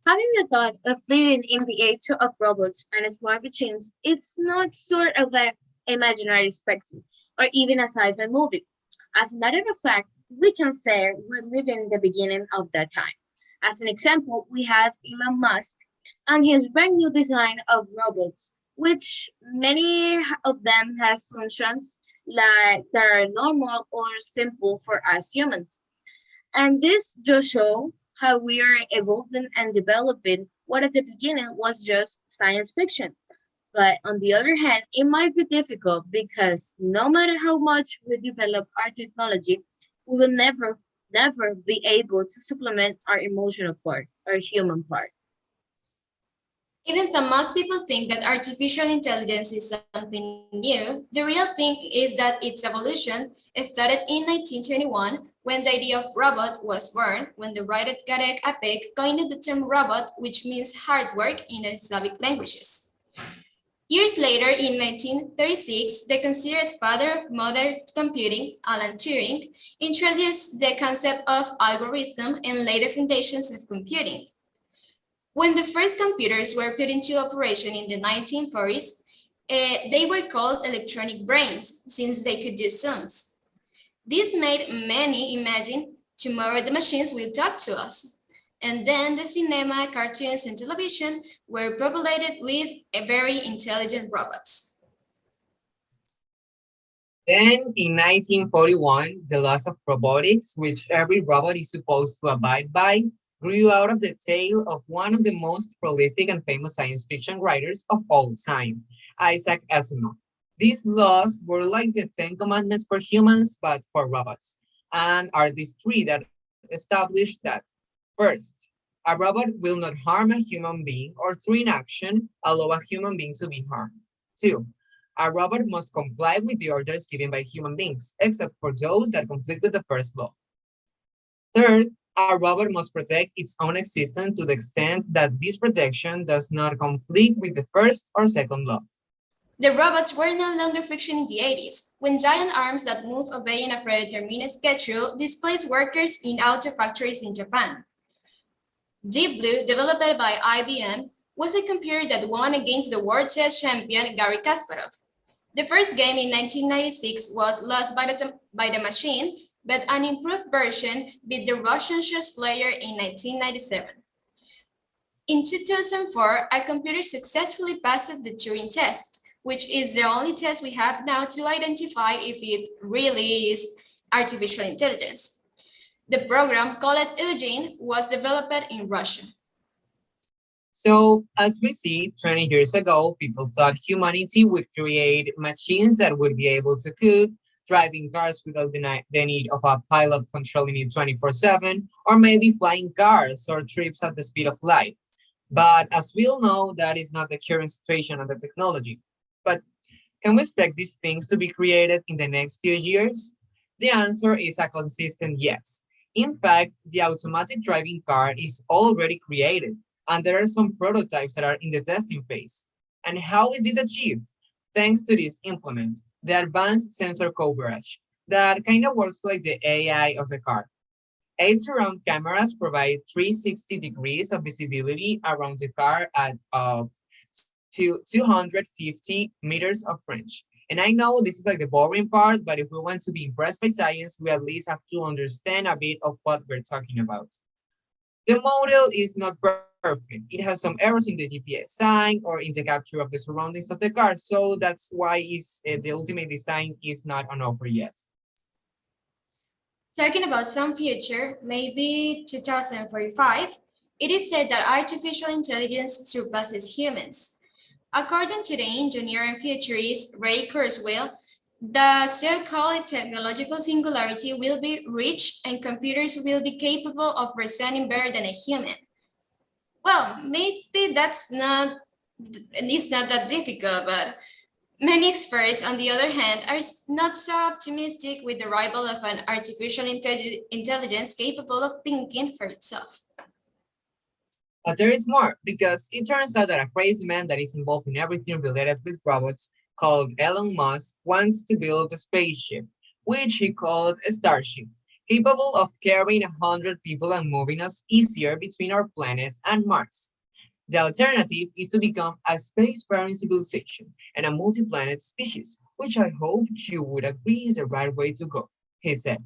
Having the thought of living in the age of robots and smart machines, it's not sort of an imaginary spectrum or even a sci-fi movie. As a matter of fact, we can say we're living the beginning of that time. As an example, we have Elon Musk and his brand new design of robots, which many of them have functions like that are normal or simple for us humans. And this just show how we are evolving and developing what at the beginning was just science fiction. But on the other hand, it might be difficult because no matter how much we develop our technology, we will never be able to supplement our emotional part, our human part. Even though most people think that artificial intelligence is something new, the real thing is that its evolution started in 1921 when the idea of robot was born, when the writer Garek Apek coined the term robot, which means hard work in Slavic languages. Years later, in 1936, the considered father of modern computing, Alan Turing, introduced the concept of algorithm and laid the foundations of computing. When the first computers were put into operation in the 1940s, they were called electronic brains since they could do sums. This made many imagine tomorrow the machines will talk to us. And then the cinema, cartoons, and television were populated with very intelligent robots. Then in 1941, the laws of robotics, which every robot is supposed to abide by, grew out of the tale of one of the most prolific and famous science fiction writers of all time, Isaac Asimov. These laws were like the Ten Commandments for humans, but for robots, and are these three that establish that first, a robot will not harm a human being, or through inaction, allow a human being to be harmed. Two, a robot must comply with the orders given by human beings, except for those that conflict with the first law. Third, a robot must protect its own existence to the extent that this protection does not conflict with the first or second law. The robots were no longer fiction in the 80s, when giant arms that move obeying a predetermined schedule displaced workers in auto factories in Japan. Deep Blue, developed by IBM, was a computer that won against the world chess champion Garry Kasparov. The first game in 1996 was lost by the machine, but an improved version beat the Russian chess player in 1997. In 2004, a computer successfully passed the Turing test, which is the only test we have now to identify if it really is artificial intelligence. The program, called Eugene, was developed in Russia. So, as we see, 20 years ago, people thought humanity would create machines that would be able to cook, driving cars without the need of a pilot controlling it 24/7, or maybe flying cars or trips at the speed of light. But as we all know, that is not the current situation of the technology. But can we expect these things to be created in the next few years? The answer is a consistent yes. In fact, the automatic driving car is already created, and there are some prototypes that are in the testing phase. And how is this achieved? Thanks to this implement, the advanced sensor coverage, that kind of works like the AI of the car. Eight surround cameras provide 360 degrees of visibility around the car at to 250 meters of range. And I know this is like the boring part, but if we want to be impressed by science, we at least have to understand a bit of what we're talking about. The model is not perfect. It has some errors in the GPS sign or in the capture of the surroundings of the car. So that's why the ultimate design is not on offer yet. Talking about some future, maybe 2045, it is said that artificial intelligence surpasses humans. According to the engineer and futurist Ray Kurzweil, the so-called technological singularity will be reached and computers will be capable of reasoning better than a human. Well, maybe it's not that difficult, but many experts, on the other hand, are not so optimistic with the arrival of an artificial intelligence capable of thinking for itself. But there is more, because it turns out that a crazy man that is involved in everything related with robots, called Elon Musk, wants to build a spaceship, which he called a Starship. capable of carrying 100 people and moving us easier between our planet and Mars. The alternative is to become a spacefaring civilization and a multi-planet species, which I hope you would agree is the right way to go, he said.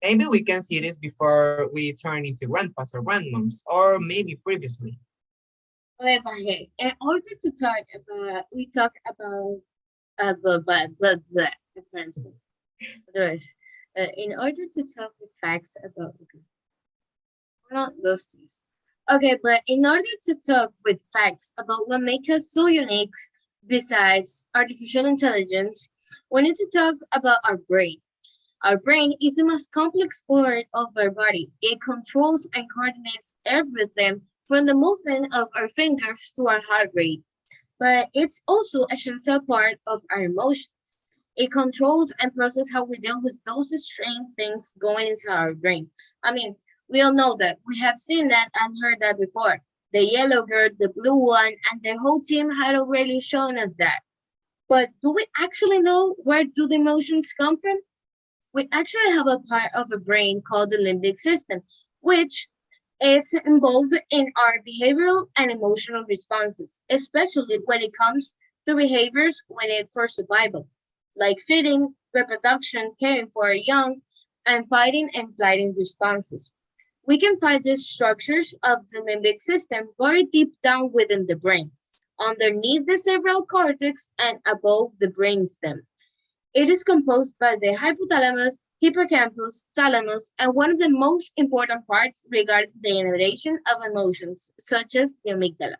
Maybe we can see this before we turn into grandpas or grandmoms, or maybe previously. Okay, but hey, in order to talk about, we talk about blah, friendship. Otherwise, in order to talk with facts about, okay, not those things. Okay, but in order to talk with facts about what makes us so unique, besides artificial intelligence, we need to talk about our brain. Our brain is the most complex part of our body. It controls and coordinates everything from the movement of our fingers to our heart rate. But it's also a essential part of our emotions. It controls and processes how we deal with those strange things going into our brain. I mean, we all know that. We have seen that and heard that before. The yellow girl, the blue one, and the whole team had already shown us that. But do we actually know where do the emotions come from? We actually have a part of the brain called the limbic system, which is involved in our behavioral and emotional responses, especially when it comes to behaviors we need for survival, like feeding, reproduction, caring for our young, and fighting and flighting responses. We can find these structures of the limbic system very deep down within the brain, underneath the cerebral cortex and above the brainstem. It is composed by the hypothalamus, hippocampus, thalamus, and one of the most important parts regarding the generation of emotions, such as the amygdala.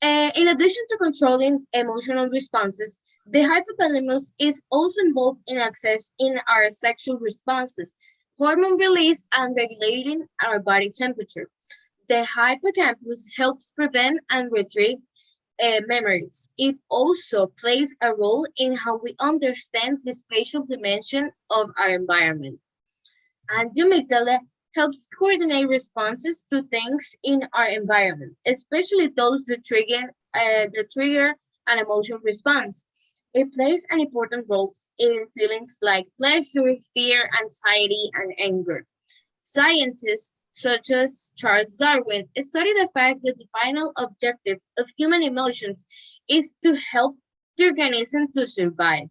In addition to controlling emotional responses, the hypothalamus is also involved in access in our sexual responses, hormone release, and regulating our body temperature. The hippocampus helps prevent and retrieve memories. It also plays a role in how we understand the spatial dimension of our environment. And the amygdala helps coordinate responses to things in our environment, especially those that trigger an emotional response. It plays an important role in feelings like pleasure, fear, anxiety, and anger. Scientists such as Charles Darwin study the fact that the final objective of human emotions is to help the organism to survive.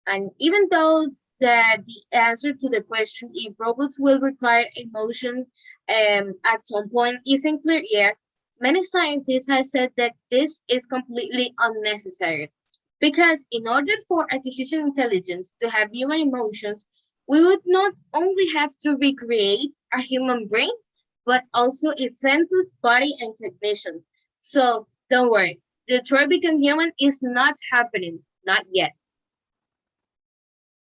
And even though the answer to the question if robots will require emotion at some point isn't clear yet, many scientists have said that this is completely unnecessary. Because in order for artificial intelligence to have human emotions, we would not only have to recreate a human brain, but also its senses, body, and cognition. So don't worry, Detroit Become Human is not happening, not yet.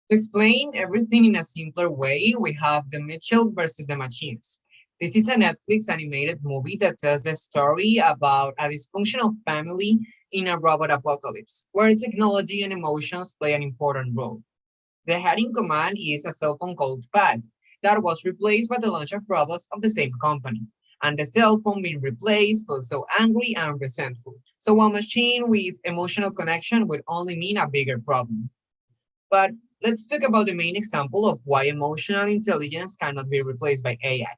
To explain everything in a simpler way, we have The Mitchell versus the Machines. This is a Netflix animated movie that tells a story about a dysfunctional family in a robot apocalypse, where technology and emotions play an important role. The head in command is a cell phone called Pat that was replaced by the launch of robots of the same company. And the cell phone being replaced feels so angry and resentful. So a machine with emotional connection would only mean a bigger problem. But let's talk about the main example of why emotional intelligence cannot be replaced by AI.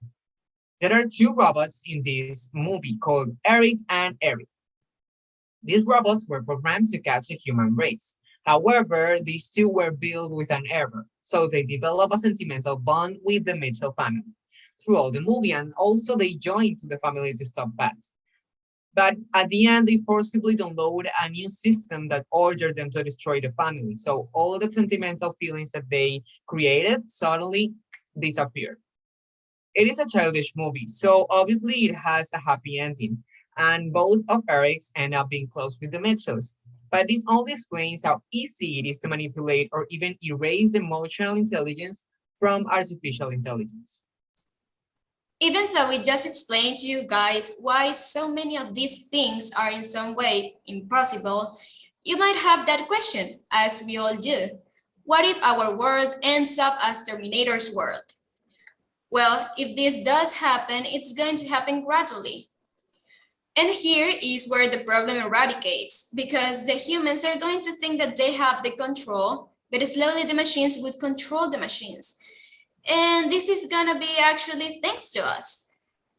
There are two robots in this movie called Eric and Eric. These robots were programmed to catch a human race. However, these two were built with an error, so they develop a sentimental bond with the Mitchell family throughout the movie, and also they join to the family to stop bats. But at the end, they forcibly download a new system that ordered them to destroy the family. So all the sentimental feelings that they created suddenly disappear. It is a childish movie, so obviously it has a happy ending, and both of Eric's end up being close with the Mitchells. But this only explains how easy it is to manipulate or even erase emotional intelligence from artificial intelligence. Even though we just explained to you guys why so many of these things are in some way impossible, you might have that question, as we all do. What if our world ends up as Terminator's world? Well, if this does happen, it's going to happen gradually. And here is where the problem eradicates, because the humans are going to think that they have the control, but slowly the machines would control the machines. And this is gonna be actually thanks to us.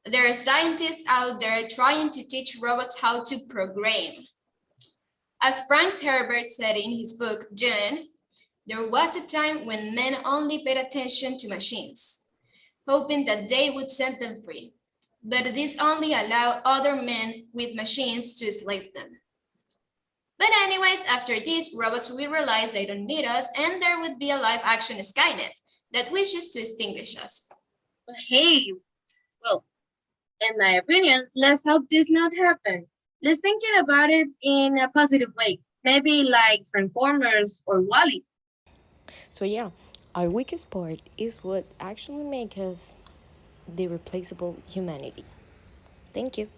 There are scientists out there trying to teach robots how to program. As Frank Herbert said in his book, June, there was a time when men only paid attention to machines, hoping that they would set them free. But this only allowed other men with machines to slave them. But anyways, after this, robots will realize they don't need us, and there would be a live-action Skynet that wishes to extinguish us. Hey, well, in my opinion, let's hope this not happen. Let's thinking about it in a positive way. Maybe like Transformers or Wally. So yeah, our weakest part is what actually makes us the replaceable humanity. Thank you.